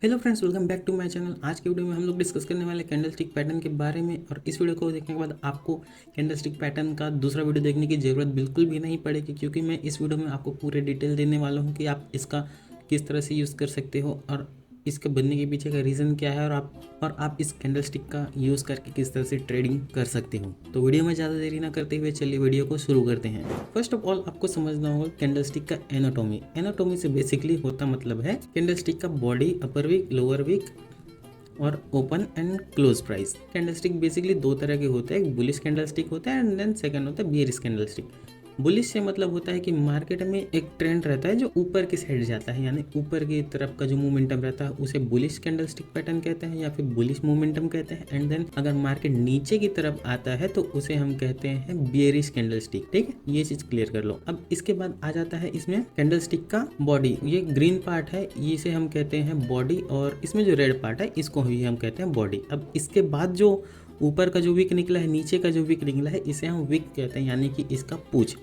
Hello friends, welcome back to my channel. आज के video में हम लोग डिस्कस करने वाले कैंडल स्टिक पैटर्न के बारे में। और इस वीडियो को देखने के बाद आपको कैंडल स्टिक पैटर्न का दूसरा वीडियो देखने की ज़रूरत बिल्कुल भी नहीं पड़ेगी, क्योंकि मैं इस वीडियो में आपको पूरे डिटेल देने वाला हूँ कि आप इसका किस तरह से यूज़ कर सकते हो और इसके बनने के पीछे का रीज़न क्या है, और आप इस कैंडल स्टिक का यूज़ करके किस तरह से ट्रेडिंग कर सकते हो। तो वीडियो में ज़्यादा देरी ना करते हुए चलिए वीडियो को शुरू करते हैं। फर्स्ट ऑफ ऑल आपको समझना होगा कैंडल स्टिक का एनाटॉमी। एनाटॉमी से बेसिकली होता मतलब है कैंडल स्टिक का बॉडी, अपर वीक, लोअर वीक और open and close price. Candle stick basically दो तरह के होते हैं, एक बुलिश कैंडल स्टिक होता है एंड देन सेकंड होता है बियरिश कैंडल स्टिक। बुलिश से मतलब होता है कि मार्केट में एक ट्रेंड रहता है जो ऊपर की साइड जाता है, यानी ऊपर की तरफ का जो मोमेंटम रहता है उसे बुलिश कैंडल स्टिक पैटर्न कहते हैं या फिर बुलिश मोमेंटम कहते हैं। एंड देन अगर मार्केट नीचे की तरफ आता है तो उसे हम कहते हैं बियरिश कैंडल स्टिक। ठीक है, ये चीज क्लियर कर लो। अब इसके बाद आ जाता है इसमें कैंडल स्टिक का बॉडी। ये ग्रीन पार्ट है, इसे हम कहते हैं बॉडी, और इसमें जो रेड पार्ट है इसको ही हम कहते हैं बॉडी। अब इसके बाद जो ऊपर का जो विक निकला है, नीचे का जो विक निकला है, इसे हम विक कहते हैं, यानी कि इसका पूछ।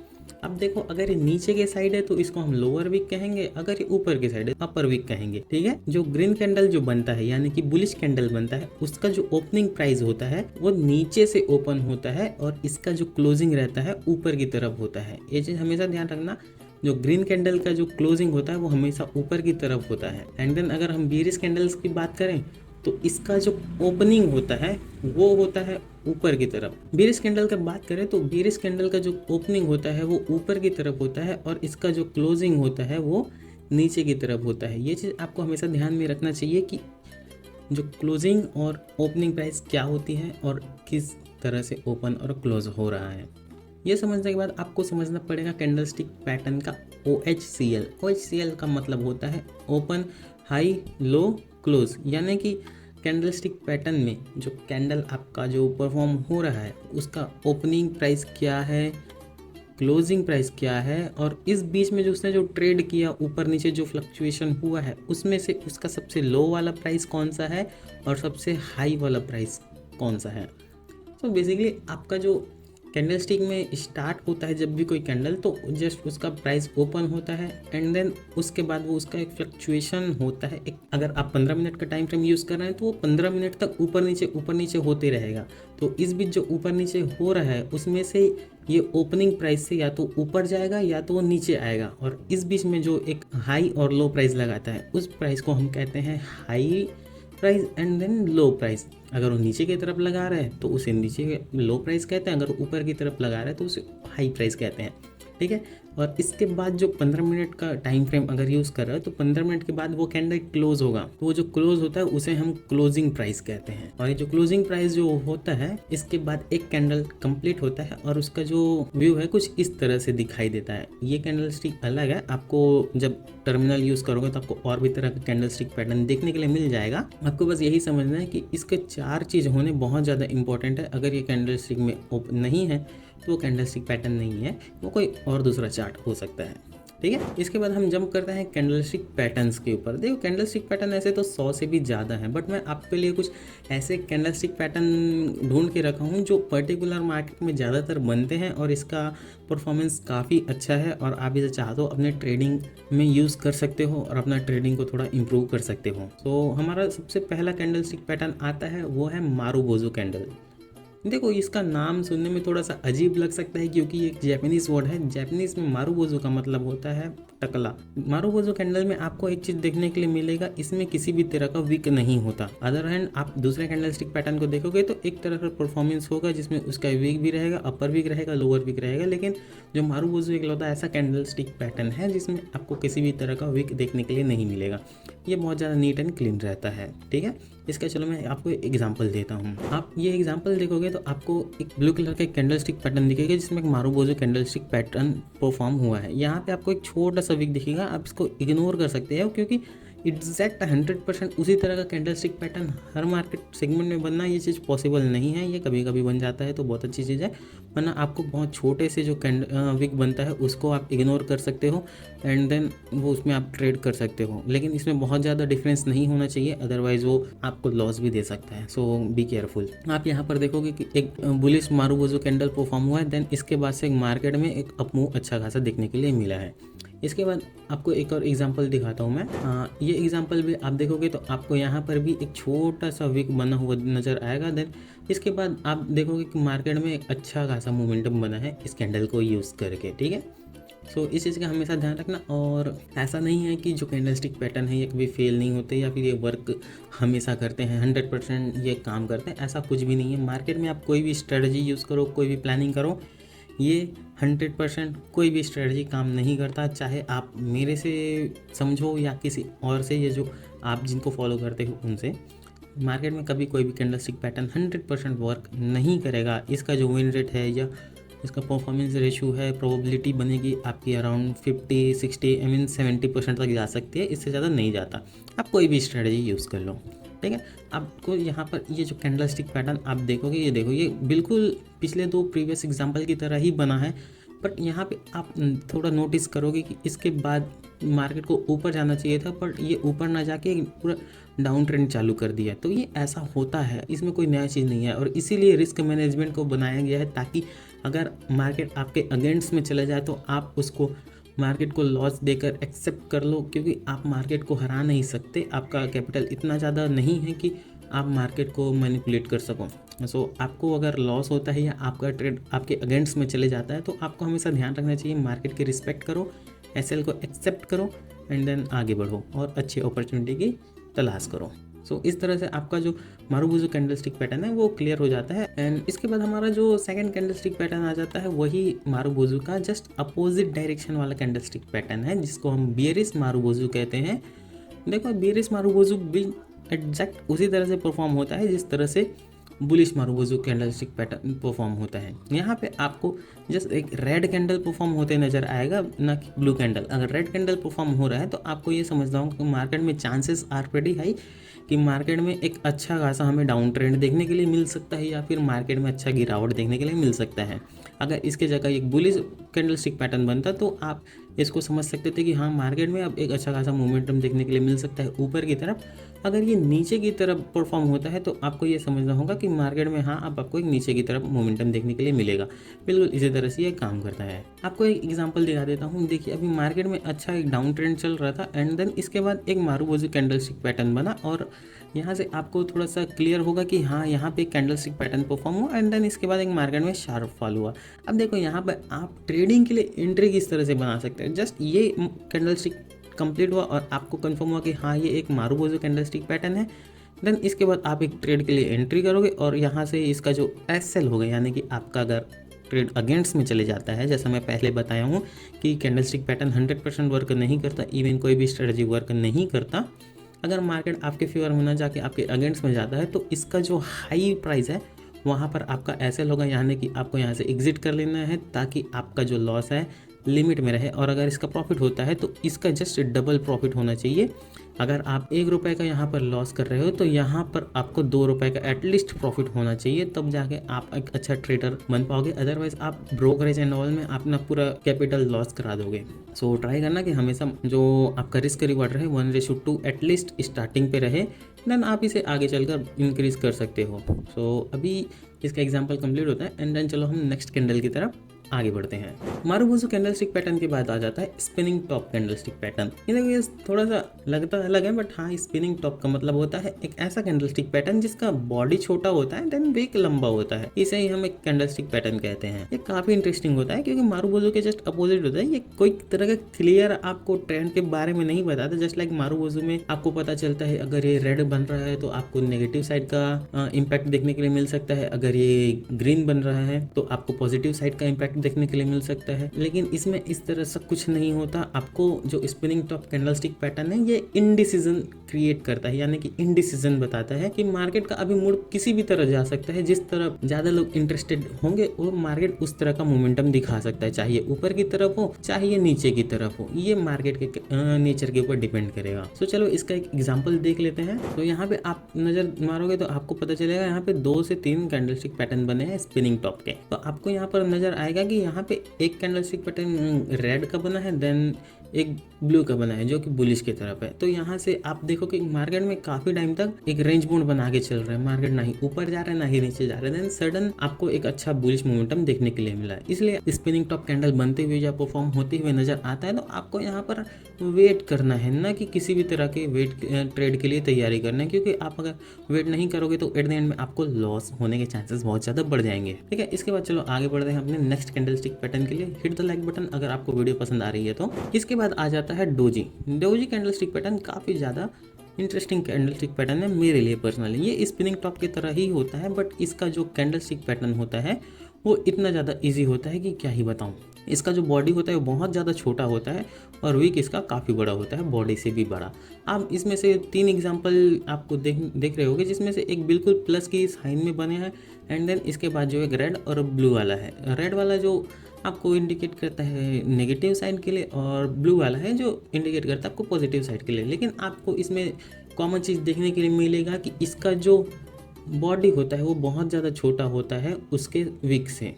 अब देखो, अगर ये नीचे के साइड है तो इसको हम लोअर विक कहेंगे, अगर ये ऊपर के साइड है अपर विक कहेंगे। ठीक है, जो ग्रीन कैंडल जो बनता है यानी कि बुलिश कैंडल बनता है, उसका जो ओपनिंग प्राइस होता है वो नीचे से ओपन होता है और इसका जो क्लोजिंग रहता है ऊपर की तरफ होता है। ये चीज हमेशा ध्यान रखना, जो ग्रीन कैंडल का जो क्लोजिंग होता है वो हमेशा ऊपर की तरफ होता है। एंड देन अगर हम बियरिश कैंडल्स की बात करें तो इसका जो ओपनिंग होता है वो होता है ऊपर की तरफ। बियरिश कैंडल की बात करें तो बियरिश कैंडल का जो ओपनिंग होता है वो ऊपर की तरफ होता है और इसका जो क्लोजिंग होता है वो नीचे की तरफ होता है। ये चीज़ आपको हमेशा ध्यान में रखना चाहिए कि जो क्लोजिंग और ओपनिंग प्राइस क्या होती है और किस तरह से ओपन और क्लोज हो रहा है। ये समझने के बाद आपको समझना पड़ेगा कैंडल स्टिक पैटर्न का OHCL। OHCL का मतलब होता है ओपन, हाई, लो, क्लोज। यानी कि कैंडल स्टिक पैटर्न में जो कैंडल आपका जो परफॉर्म हो रहा है उसका ओपनिंग प्राइस क्या है, क्लोजिंग प्राइस क्या है, और इस बीच में जो उसने जो ट्रेड किया, ऊपर नीचे जो फ्लक्चुएशन हुआ है, उसमें से उसका सबसे लो वाला प्राइस कौन सा है और सबसे हाई वाला प्राइस कौन सा है। तो बेसिकली आपका जो कैंडल स्टिक में स्टार्ट होता है जब भी कोई कैंडल, तो जस्ट उसका प्राइस ओपन होता है एंड देन उसके बाद वो उसका एक फ्लक्चुएशन होता है। एक अगर आप 15 मिनट का टाइम फ्रेम यूज़ कर रहे हैं तो वो 15 मिनट तक ऊपर नीचे होते रहेगा। तो इस बीच जो ऊपर नीचे हो रहा है उसमें से ये ओपनिंग प्राइस से या तो ऊपर जाएगा या तो वो नीचे आएगा, और इस बीच में जो एक हाई और लो प्राइस लगाता है उस प्राइस को हम कहते हैं high price and then low price. अगर वो नीचे की तरफ लगा रहा है तो उसे नीचे लो प्राइस कहते हैं, अगर ऊपर की तरफ लगा रहा है तो उसे हाई प्राइस कहते हैं। ठीक है, और इसके बाद जो 15 मिनट का टाइम फ्रेम अगर यूज़ कर रहा है तो 15 मिनट के बाद वो कैंडल क्लोज होगा, तो वो जो क्लोज होता है उसे हम क्लोजिंग प्राइस कहते हैं। और ये जो क्लोजिंग प्राइस जो होता है, इसके बाद एक कैंडल कंप्लीट होता है और उसका जो व्यू है कुछ इस तरह से दिखाई देता है। ये कैंडल स्टिक अलग है, आपको जब टर्मिनल यूज़ करोगे तो आपको और भी तरह का कैंडल स्टिक पैटर्न देखने के लिए मिल जाएगा। आपको बस यही समझना है कि इसके 4 चीज़ होने बहुत ज़्यादा इंपॉर्टेंट है। अगर ये कैंडल स्टिक में नहीं है तो वो कैंडल स्टिक पैटर्न नहीं है, वो कोई और दूसरा चार्ट हो सकता है। ठीक है, इसके बाद हम जंप करते हैं कैंडल स्टिक पैटर्न्स के ऊपर। देखो, कैंडल स्टिक पैटर्न ऐसे तो 100 से भी ज़्यादा है, बट मैं आपके लिए कुछ ऐसे कैंडल स्टिक पैटर्न ढूंढ के रखा हूँ जो पर्टिकुलर मार्केट में ज़्यादातर बनते हैं और इसका परफॉर्मेंस काफ़ी अच्छा है, और आप इसे चाहो तो अपने ट्रेडिंग में यूज़ कर सकते हो और अपना ट्रेडिंग को थोड़ा इंप्रूव कर सकते हो। तो हमारा सबसे पहला कैंडल स्टिक पैटर्न आता है, वो है मारुबोजो कैंडल। देखो, इसका नाम सुनने में थोड़ा सा अजीब लग सकता है क्योंकि ये एक जैपनीज वर्ड है। जैपनीज में मारुबोजो का मतलब होता है टकला। मारुबोजो कैंडल में आपको एक चीज देखने के लिए मिलेगा, इसमें किसी भी तरह का विक नहीं होता। अदर हैंड आप दूसरे कैंडल स्टिक पैटर्न को देखोगे तो एक तरह का परफॉर्मेंस होगा जिसमें उसका विक भी रहेगा, अपर विक रहेगा, लोअर विक रहेगा। लेकिन जो मारुबोजो इकलौता ऐसा कैंडल स्टिक पैटर्न है जिसमें आपको किसी भी तरह का विक देखने के लिए नहीं मिलेगा। ये बहुत ज़्यादा नीट एंड क्लीन रहता है। ठीक है, इसका चलो मैं आपको एग्जांपल देता हूँ। आप ये एग्जांपल देखोगे तो आपको एक ब्लू कलर का कैंडल स्टिक पैटर्न दिखेगा जिसमें एक मारुबोजो कैंडल स्टिक पैटर्न परफॉर्म हुआ है। यहाँ पे आपको एक छोटा सा विक दिखेगा, आप इसको इग्नोर कर सकते हैं क्योंकि एग्जैक्ट 100% उसी तरह का कैंडल स्टिक पैटर्न हर मार्केट सेगमेंट में बनना ये चीज़ पॉसिबल नहीं है। ये कभी कभी बन जाता है तो बहुत अच्छी चीज़ है, वरना आपको बहुत छोटे से जो विक बनता है उसको आप इग्नोर कर सकते हो एंड देन वो उसमें आप ट्रेड कर सकते हो। लेकिन इसमें बहुत ज़्यादा डिफरेंस नहीं होना चाहिए, अदरवाइज वो आपको लॉस भी दे सकता है। सो बी केयरफुल। आप यहाँ पर देखोगे कि एक बुलिश मारुबोजो कैंडल परफॉर्म हुआ है, देन इसके बाद से मार्केट में एक अपमूव अच्छा खासा देखने के लिए मिला है। इसके बाद आपको एक और एग्जांपल दिखाता हूँ मैं। ये एग्जांपल भी आप देखोगे तो आपको यहाँ पर भी एक छोटा सा विक बना हुआ नज़र आएगा। देन इसके बाद आप देखोगे कि मार्केट में एक अच्छा खासा मोमेंटम बना है इस कैंडल को यूज़ करके, ठीक है। सो इस चीज़ का हमेशा ध्यान रखना। और ऐसा नहीं है कि जो कैंडलस्टिक पैटर्न है ये कभी फेल नहीं होते या फिर ये वर्क हमेशा करते हैं, 100% ये काम करते हैं, ऐसा कुछ भी नहीं है। मार्केट में आप कोई भी स्ट्रेटजी यूज़ करो, कोई भी प्लानिंग करो, ये 100% कोई भी स्ट्रेटजी काम नहीं करता। चाहे आप मेरे से समझो या किसी और से, ये जो आप जिनको फॉलो करते हो उनसे, मार्केट में कभी कोई भी कैंडलस्टिक पैटर्न 100% वर्क नहीं करेगा। इसका जो विन रेट है या इसका परफॉर्मेंस रेशियो है, प्रोबेबिलिटी बनेगी आपकी अराउंड 50, 60, आई मीन 70% तक जा सकती है, इससे ज़्यादा नहीं जाता। आप कोई भी स्ट्रेटजी यूज़ कर लो, ठीक है। आपको यहाँ पर ये जो कैंडलस्टिक पैटर्न आप देखोगे, ये देखो, ये बिल्कुल पिछले 2 प्रीवियस एग्जांपल की तरह ही बना है। बट यहाँ पे आप थोड़ा नोटिस करोगे कि इसके बाद मार्केट को ऊपर जाना चाहिए था, पर ये ऊपर ना जाके पूरा डाउन ट्रेंड चालू कर दिया। तो ये ऐसा होता है, इसमें कोई नया चीज़ नहीं है। और इसीलिए रिस्क मैनेजमेंट को बनाया गया है, ताकि अगर मार्केट आपके अगेंस्ट में चले जाए तो आप उसको, मार्केट को लॉस देकर एक्सेप्ट कर लो, क्योंकि आप मार्केट को हरा नहीं सकते। आपका कैपिटल इतना ज़्यादा नहीं है कि आप मार्केट को मैनिपुलेट कर सको। सो आपको अगर लॉस होता है या आपका ट्रेड आपके अगेंस्ट में चले जाता है तो आपको हमेशा ध्यान रखना चाहिए, मार्केट की रिस्पेक्ट करो, एसएल को एक्सेप्ट करो एंड देन आगे बढ़ो और अच्छी अपॉर्चुनिटी की तलाश करो। सो इस तरह से आपका जो मारुबुजू कैंडलस्टिक पैटर्न है वो क्लियर हो जाता है। एंड इसके बाद हमारा जो सेकंड कैंडलस्टिक पैटर्न आ जाता है, वही मारुबुजू का जस्ट अपोजिट डायरेक्शन वाला कैंडलस्टिक पैटर्न है, जिसको हम बियरिश मारुबुजू कहते हैं। देखो, बियरिश मारुबुजू भी एग्जैक्ट उसी तरह से परफॉर्म होता है जिस तरह से बुलिश मारुबुजू कैंडलस्टिक पैटर्न परफॉर्म होता है। यहाँ पे आपको जस्ट एक रेड कैंडल परफॉर्म होते नज़र आएगा, ना कि ब्लू कैंडल। अगर रेड कैंडल परफॉर्म हो रहा है तो आपको ये समझना होगा कि मार्केट में चांसेस आर प्रेटी हाई कि मार्केट में एक अच्छा खासा हमें डाउन ट्रेंड देखने के लिए मिल सकता है, या फिर मार्केट में अच्छा गिरावट देखने के लिए मिल सकता है। अगर इसके जगह एक बुलिश कैंडलस्टिक पैटर्न बनता तो आप इसको समझ सकते थे कि हाँ, मार्केट में अब एक अच्छा खासा मोमेंटम देखने के लिए मिल सकता है ऊपर की तरफ। अगर ये नीचे की तरफ परफॉर्म होता है तो आपको ये समझना होगा कि मार्केट में हाँ, अब आपको एक नीचे की तरफ मोमेंटम देखने के लिए मिलेगा। बिल्कुल इसी तरह से ये काम करता है। आपको एक एग्जांपल दिखा देता हूँ। देखिए, अभी मार्केट में अच्छा एक डाउन ट्रेंड चल रहा था एंड देन इसके बाद एक मारुबुजू कैंडलस्टिक पैटर्न बना, और यहाँ से आपको थोड़ा सा क्लियर होगा कि हाँ, यहाँ पे कैंडलस्टिक पैटर्न परफॉर्म हुआ एंड देन इसके बाद एक मार्केट में शार्प फॉल हुआ। अब देखो, यहाँ पर आप ट्रेडिंग के लिए एंट्री किस तरह से बना सकते हैं। जस्ट ये कैंडलस्टिक कंप्लीट हुआ और आपको कंफर्म हुआ कि हाँ, ये एक मारुबुजू कैंडलस्टिक पैटर्न है। देन इसके बाद आप एक ट्रेड के लिए एंट्री करोगे और यहाँ से इसका जो एसएल होगा, यानी कि आपका अगर ट्रेड अगेंस्ट में चले जाता है, जैसा मैं पहले बताया हूँ कि कैंडलस्टिक पैटर्न 100% वर्क नहीं करता, इवन कोई भी स्ट्रेटजी वर्क नहीं करता। अगर मार्केट आपके फेवर में ना जाके आपके अगेंस्ट में जाता है तो इसका जो हाई प्राइस है वहाँ पर आपका एसएल होगा, यानी कि आपको यहाँ से एग्जिट कर लेना है ताकि आपका जो लॉस है लिमिट में रहे। और अगर इसका प्रॉफिट होता है तो इसका जस्ट डबल प्रॉफिट होना चाहिए। अगर आप 1 रुपये का यहाँ पर लॉस कर रहे हो तो यहाँ पर आपको 2 रुपये का एटलीस्ट प्रॉफिट होना चाहिए, तब जाके आप एक अच्छा ट्रेडर बन पाओगे। अदरवाइज आप ब्रोकरेज एंड ऑल में अपना पूरा कैपिटल लॉस करा दोगे। सो ट्राई करना कि हमेशा जो आपका रिस्क रिवार्ड रहे 1:2 एटलीस्ट स्टार्टिंग पे रहे, देन आप इसे आगे चलकर इंक्रीज कर सकते हो। सो अभी इसका एग्जाम्पल कंप्लीट होता है एंड देन चलो हम नेक्स्ट कैंडल की तरफ आगे बढ़ते हैं। मारुबुजू कैंडलस्टिक पैटर्न के बाद आ जाता है स्पिनिंग टॉप कैंडलस्टिक पैटर्न। ये थोड़ा सा लगता अलग है, बट हाँ, स्पिनिंग टॉप का मतलब होता है एक ऐसा कैंडलस्टिक पैटर्न जिसका बॉडी छोटा होता है देन वेक लंबा होता है। इसे ही हम एक कैंडलस्टिक पैटर्न कहते हैं। ये काफी इंटरेस्टिंग होता है क्योंकि मारुबुजू के जस्ट अपोजिट होता है। ये कोई तरह का क्लियर आपको ट्रेंड के बारे में नहीं बताता। जस्ट लाइक मारुबुजू में आपको पता चलता है अगर ये रेड बन रहा है तो आपको नेगेटिव साइड का इम्पैक्ट देखने के लिए मिल सकता है, अगर ये ग्रीन बन रहा है तो आपको पॉजिटिव साइड का इम्पैक्ट देखने के लिए मिल सकता है। लेकिन इसमें इस तरह से कुछ नहीं होता। आपको जो स्पिनिंग टॉप कैंडलस्टिक पैटर्न है ये इनडिसीजन क्रिएट करता है, यानी कि इनडिसीजन बताता है कि मार्केट का अभी मूड किसी भी तरह जा सकता है। जिस तरफ ज्यादा लोग इंटरेस्टेड होंगे वो मार्केट उस तरह का मोमेंटम दिखा सकता है, चाहे ये ऊपर की तरफ हो चाहे ये नीचे की तरफ हो। ये मार्केट के नेचर के ऊपर डिपेंड करेगा। तो चलो इसका एक एग्जाम्पल देख लेते हैं। तो यहाँ पे आप नजर मारोगे तो आपको पता चलेगा यहाँ पे 2 से 3 कैंडलस्टिक पैटर्न बने हैं स्पिनिंग टॉप के। तो आपको यहाँ पर नजर आएगा कि यहाँ पे एक कैंडलस्टिक पैटर्न रेड का बना है, देन एक ब्लू का बना है जो कि बुलिश की तरफ है। तो यहाँ से आप देखो कि मार्केट में काफी टाइम तक एक रेंज बाउंड बना के चल रहा है, मार्केट ना ही ऊपर जा रहा है ना ही नीचे जा रहा है, देन सडन आपको एक अच्छा बुलिश मोमेंटम देखने के लिए मिला है। इसलिए स्पिनिंग टॉप कैंडल बनते हुए या परफॉर्म होते हुए नजर आता है तो आपको यहाँ पर वेट करना है, ना कि किसी भी तरह के वेट ट्रेड के लिए तैयारी करना है, क्योंकि आप अगर वेट नहीं करोगे तो एट द एंड में आपको लॉस होने के चांसेस बहुत ज़्यादा बढ़ जाएंगे। ठीक है, इसके बाद चलो आगे बढ़ते हैं अपने नेक्स्ट कैंडलस्टिक पैटर्न के लिए। हिट द लाइक बटन अगर आपको वीडियो पसंद आ रही है तो। इसके बाद आ जाता है डोजी। डोजी कैंडलस्टिक पैटर्न काफ़ी ज़्यादा इंटरेस्टिंग कैंडलस्टिक पैटर्न है मेरे लिए पर्सनली। ये स्पिनिंग टॉप की तरह ही होता है, बट इसका जो कैंडलस्टिक पैटर्न होता है वो इतना ज़्यादा इजी होता है कि क्या ही बताऊँ। इसका जो बॉडी होता है वो बहुत ज़्यादा छोटा होता है और विक इसका काफ़ी बड़ा होता है, बॉडी से भी बड़ा। आप इसमें से 3 एग्जांपल आपको देख रहे होगे, जिसमें से एक बिल्कुल प्लस की साइन में बने हैं, एंड देन इसके बाद जो एक रेड और ब्लू वाला है। रेड वाला जो आपको इंडिकेट करता है नेगेटिव साइड के लिए और ब्लू वाला है जो इंडिकेट करता है आपको पॉजिटिव साइड के लिए। लेकिन आपको इसमें कॉमन चीज़ देखने के लिए मिलेगा कि इसका जो बॉडी होता है वो बहुत ज़्यादा छोटा होता है उसके विक से।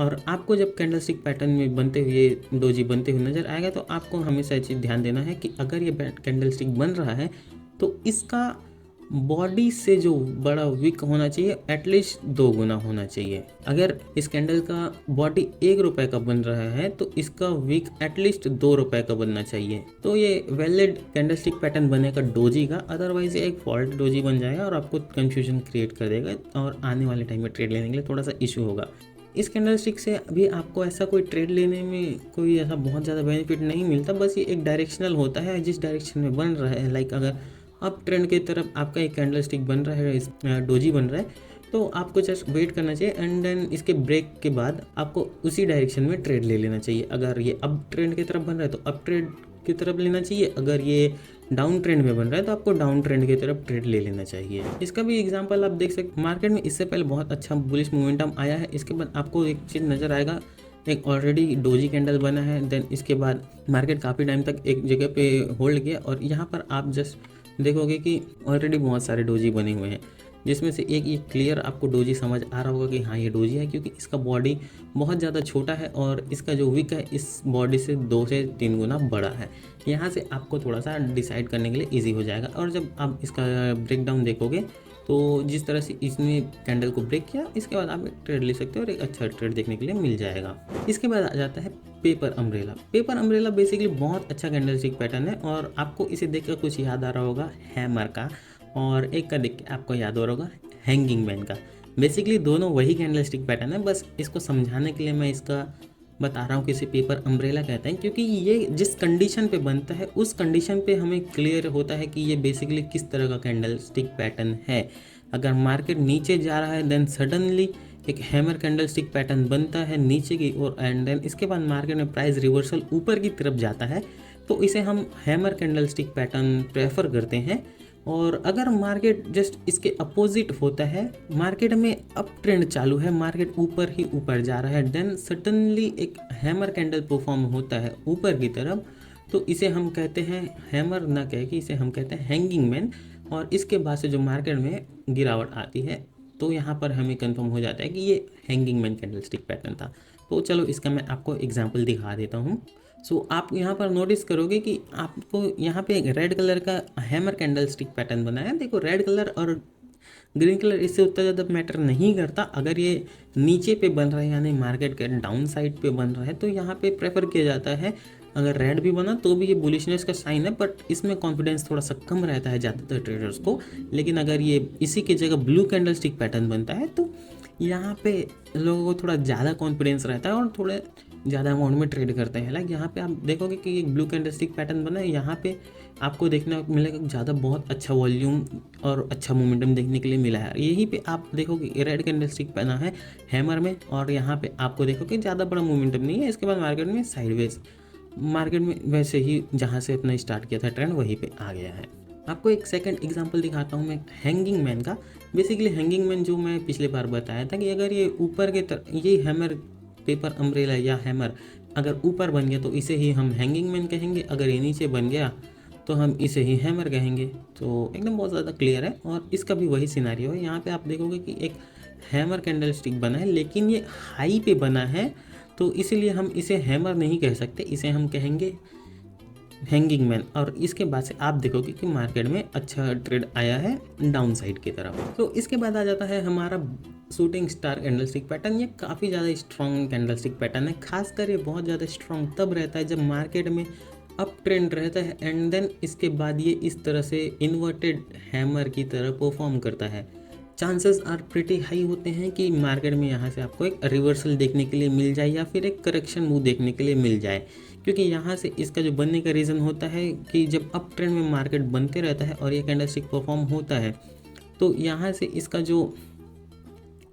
और आपको जब कैंडलस्टिक पैटर्न में बनते हुए डोजी बनते हुए नज़र आएगा तो आपको हमेशा ये चीज़ ध्यान देना है कि अगर ये कैंडलस्टिक बन रहा है तो इसका बॉडी से जो बड़ा विक होना चाहिए एटलीस्ट 2 गुना होना चाहिए। अगर इस कैंडल का बॉडी 1 रुपए का बन रहा है तो इसका विक एटलीस्ट 2 रुपए का बनना चाहिए। तो ये वैलिड कैंडलस्टिक पैटर्न बनेगा डोजी का, अदरवाइज ये एक फॉल्ट डोजी बन जाएगा और आपको कंफ्यूजन क्रिएट कर देगा और आने वाले टाइम में ट्रेड लेने के लिए थोड़ा सा इशू होगा। इस कैंडलस्टिक से अभी आपको ऐसा कोई ट्रेड लेने में कोई ऐसा बहुत ज़्यादा बेनिफिट नहीं मिलता, बस ये एक डायरेक्शनल होता है जिस डायरेक्शन में बन रहा है। लाइक अगर अप ट्रेंड की तरफ आपका एक कैंडलस्टिक बन रहा है, डोजी बन रहा है, तो आपको जस्ट वेट करना चाहिए एंड देन इसके ब्रेक के बाद आपको उसी डायरेक्शन में ट्रेड ले लेना चाहिए। अगर ये अप ट्रेंड की तरफ बन रहा है तो अप ट्रेंड की तरफ लेना चाहिए, अगर ये डाउन ट्रेंड में बन रहा है तो आपको डाउन ट्रेंड की तरफ ट्रेड ले लेना चाहिए। इसका भी एग्जांपल आप देख सकते, मार्केट में इससे पहले बहुत अच्छा बुलिश मोमेंटम आया है, इसके बाद आपको एक चीज़ नज़र आएगा, एक ऑलरेडी डोजी कैंडल बना है, देन इसके बाद मार्केट काफ़ी टाइम तक एक जगह पे होल्ड किया और यहाँ पर आप जस्ट देखोगे कि ऑलरेडी बहुत सारे डोजी बने हुए हैं, जिसमें से एक ये क्लियर आपको डोजी समझ आ रहा होगा कि हाँ ये डोजी है, क्योंकि इसका बॉडी बहुत ज़्यादा छोटा है और इसका जो विक है इस बॉडी से 2 से 3 गुना बड़ा है। यहाँ से आपको थोड़ा सा डिसाइड करने के लिए इजी हो जाएगा। और जब आप इसका ब्रेक डाउन देखोगे तो जिस तरह से इसने कैंडल को ब्रेक किया, इसके बाद आप एक ट्रेड ले सकते हो और एक अच्छा ट्रेड देखने के लिए मिल जाएगा। इसके बाद आ जाता है paper umbrella. Paper umbrella basically बहुत अच्छा कैंडलस्टिक पैटर्न है और आपको इसे देखकर कुछ याद आ रहा होगा हैमर का, और एक का देख के आपको याद हो रहा होगा हैंगिंग मैन का। बेसिकली दोनों वही कैंडलस्टिक पैटर्न है, बस इसको समझाने के लिए मैं इसका बता रहा हूँ कि इसे पेपर अम्ब्रेला कहते हैं, क्योंकि ये जिस कंडीशन पे बनता है उस कंडीशन पे हमें क्लियर होता है कि ये बेसिकली किस तरह का कैंडलस्टिक पैटर्न है। अगर मार्केट नीचे जा रहा है देन सडनली एक हैमर कैंडलस्टिक पैटर्न बनता है नीचे की ओर, एंड देन इसके बाद मार्केट में प्राइस रिवर्सल ऊपर की तरफ जाता है तो इसे हम हैमर कैंडलस्टिक पैटर्न प्रेफर करते हैं। और अगर मार्केट जस्ट इसके अपोजिट होता है, मार्केट में अप ट्रेंड चालू है, मार्केट ऊपर ही ऊपर जा रहा है, देन सडनली एक हैमर कैंडल परफॉर्म होता है ऊपर की तरफ, तो इसे हम कहते हैं हैमर ना कह के इसे हम कहते हैं हैंगिंग मैन। और इसके बाद से जो मार्केट में गिरावट आती है तो यहाँ पर हमें कंफर्म हो जाता है कि ये हैंगिंग मैन कैंडलस्टिक पैटर्न था। तो चलो इसका मैं आपको एग्जांपल दिखा देता हूँ। सो आप यहाँ पर नोटिस करोगे कि आपको यहाँ पे एक रेड कलर का हैमर कैंडलस्टिक पैटर्न बना है। देखो रेड कलर और ग्रीन कलर इससे उतना ज़्यादा मैटर नहीं करता। अगर ये नीचे पे बन रहा है यानी मार्केट के डाउन साइड पे बन रहा है तो यहाँ पे प्रेफर किया जाता है। अगर रेड भी बना तो भी ये बुलिशनेस का साइन है, बट इसमें कॉन्फिडेंस थोड़ा सा कम रहता है ज़्यादातर ट्रेडर्स को। लेकिन अगर ये इसी की जगह ब्लू कैंडलस्टिक पैटर्न बनता है तो यहाँ पे लोगों को थोड़ा ज़्यादा कॉन्फिडेंस रहता है और थोड़े ज़्यादा अमाउंट में ट्रेड करते हैं। लाइक यहाँ पे आप देखोगे कि एक ब्लू कैंडलस्टिक पैटर्न बना है, यहाँ पे आपको देखने को मिलेगा ज़्यादा बहुत अच्छा वॉल्यूम और अच्छा मोमेंटम देखने के लिए मिला है। यहीं पे आप देखोगे रेड कैंडलस्टिक बना है हैमर में और यहाँ पे आपको देखोगे ज़्यादा बड़ा मोमेंटम नहीं है। इसके बाद मार्केट में साइडवेज, मार्केट में वैसे ही जहाँ से अपना स्टार्ट किया था ट्रेंड वहीं पे आ गया है। आपको एक सेकंड एग्जांपल दिखाता हूँ मैं हैंगिंग मैन का। बेसिकली हैंगिंग मैन जो मैं पिछले बार बताया था कि अगर ये ऊपर के तरफ ये हैमर पेपर अम्ब्रेला या हैमर अगर ऊपर बन गया तो इसे ही हम हैंगिंग मैन कहेंगे, अगर ये नीचे बन गया तो हम इसे ही हैमर कहेंगे। तो एकदम बहुत ज़्यादा क्लियर है। और इसका भी वही सिनेरियो है। यहाँ पे आप देखोगे कि एक हैमर कैंडलस्टिक बना है लेकिन ये हाई पे बना है, तो इसीलिए हम इसे हैमर नहीं कह सकते, इसे हम कहेंगे हैंगिंग मैन, और इसके बाद से आप देखोगे कि मार्केट में अच्छा ट्रेड आया है डाउन साइड की तरफ। तो इसके बाद आ जाता है हमारा शूटिंग स्टार कैंडलस्टिक पैटर्न। ये काफ़ी ज़्यादा स्ट्रॉन्ग कैंडलस्टिक पैटर्न है। खासकर ये बहुत ज़्यादा स्ट्रॉन्ग तब रहता है जब मार्केट में अप ट्रेंड रहता है एंड देन इसके बाद ये इस तरह से इन्वर्टेड हैमर की तरह परफॉर्म करता है। चांसेस आर प्रिटी हाई होते हैं कि मार्केट में यहाँ से आपको एक रिवर्सल देखने के लिए मिल जाए या फिर एक करेक्शन मूव देखने के लिए मिल जाए, क्योंकि यहाँ से इसका जो बनने का रीज़न होता है कि जब अप ट्रेंड में मार्केट बनते रहता है और ये कैंडलस्टिक परफॉर्म होता है तो यहाँ से इसका जो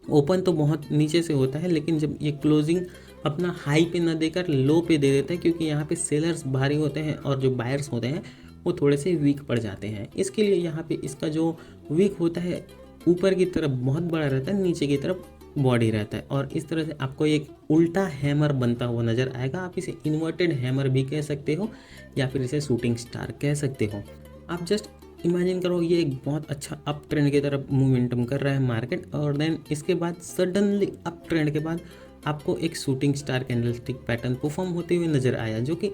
ओपन तो बहुत नीचे से होता है, लेकिन जब ये क्लोजिंग अपना हाई पे ना देकर लो पे दे देता है, क्योंकि यहाँ पे सेलर्स भारी होते हैं और जो बायर्स होते हैं वो थोड़े से वीक पड़ जाते हैं। इसके लिए यहाँ पे इसका जो वीक होता है ऊपर की तरफ बहुत बड़ा रहता है, नीचे की तरफ बॉडी रहता है, और इस तरह से आपको एक उल्टा हैमर बनता हुआ नज़र आएगा। आप इसे इन्वर्टेड हैमर भी कह सकते हो या फिर इसे शूटिंग स्टार कह सकते हो। आप जस्ट इमेजिन करो ये एक बहुत अच्छा अप ट्रेंड की तरफ मोमेंटम कर रहा है मार्केट, और देन इसके बाद सडनली अप ट्रेंड के बाद आपको एक shooting star candlestick pattern perform होते हुए नज़र आया, जो कि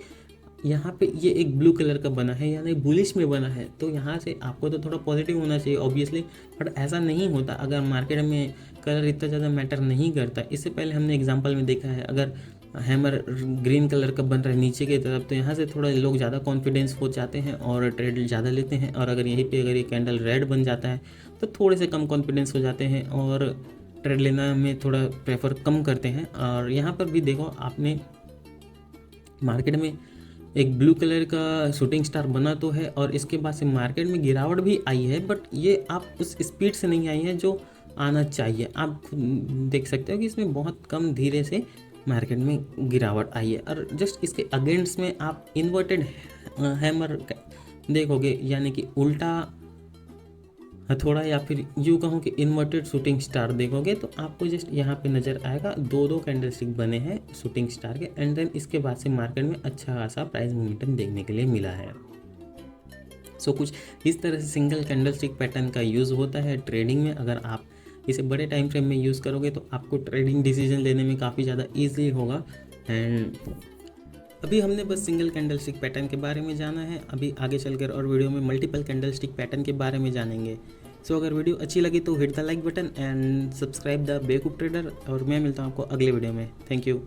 यहाँ पे ये एक ब्लू कलर का बना है यानी बुलिश में बना है। तो यहाँ से आपको तो थोड़ा पॉजिटिव होना चाहिए ऑब्वियसली, बट ऐसा नहीं होता अगर मार्केट में कलर इतना ज़्यादा मैटर नहीं करता। इससे पहले हमने एग्जांपल में देखा है, अगर हैमर ग्रीन कलर का बन रहा है नीचे की तरफ तो यहाँ से थोड़ा लोग ज़्यादा कॉन्फिडेंस हो जाते हैं और ट्रेड ज़्यादा लेते हैं, और अगर यहीं पे अगर ये कैंडल रेड बन जाता है तो थोड़े से कम कॉन्फिडेंस हो जाते हैं और ट्रेड लेना में थोड़ा प्रेफर कम करते हैं। और यहाँ पर भी देखो आपने मार्केट में एक ब्लू कलर का शूटिंग स्टार बना तो है और इसके बाद से मार्केट में गिरावट भी आई है, बट ये आप उस स्पीड से नहीं आई है जो आना चाहिए। आप खुद देख सकते हो कि इसमें बहुत कम धीरे से मार्केट में गिरावट आई है, और जस्ट इसके अगेंस्ट में आप इन्वर्टेड हैमर देखोगे यानी कि उल्टा हथौड़ा या फिर यूँ कहूँ कि इन्वर्टेड शूटिंग स्टार देखोगे तो आपको जस्ट यहाँ पे नज़र आएगा दो कैंडलस्टिक बने हैं शूटिंग स्टार के, एंड देन इसके बाद से मार्केट में अच्छा खासा प्राइस मोमेंटम देखने के लिए मिला है। सो कुछ इस तरह से सिंगल कैंडलस्टिक पैटर्न का यूज़ होता है ट्रेडिंग में। अगर आप इसे बड़े टाइम फ्रेम में यूज़ करोगे तो आपको ट्रेडिंग डिसीजन लेने में काफ़ी ज़्यादा ईजी होगा। एंड अभी हमने बस सिंगल कैंडलस्टिक पैटर्न के बारे में जाना है, अभी आगे चलकर और वीडियो में मल्टीपल कैंडलस्टिक पैटर्न के बारे में जानेंगे। सो अगर वीडियो अच्छी लगी तो hit the like button and subscribe the बेवकूफ ट्रेडर, और मैं मिलता हूँ आपको अगले वीडियो में। Thank you.